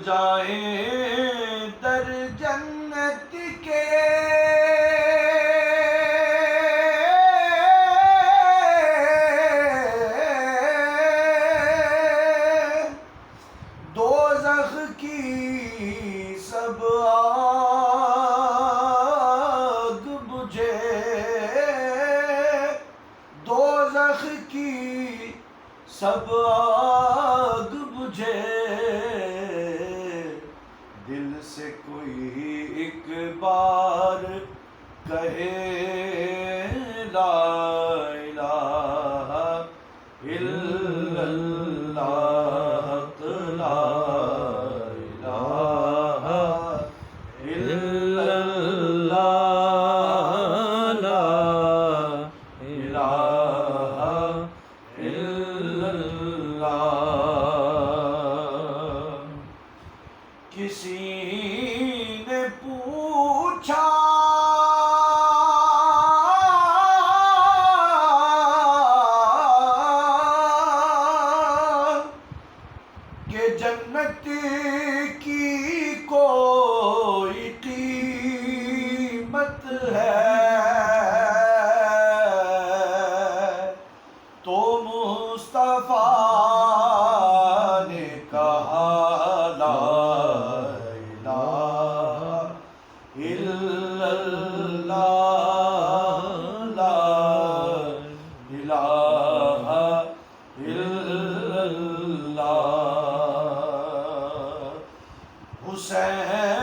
جائیں در جنت کے دوزخ کی سب آگ بجھے دوزخ کی سب آگ بجھے دل سے کوئی ایک بار کہے لا الہ الا اللہ لا الہ الا اللہ لا الہ الا اللہ۔ کسی نے پوچھا کہ جنت کی کوئی قیمت ہے تو مصطفیٰ نے کہا لا الہ الا اللہ لا الہ الا اللہ۔ حسین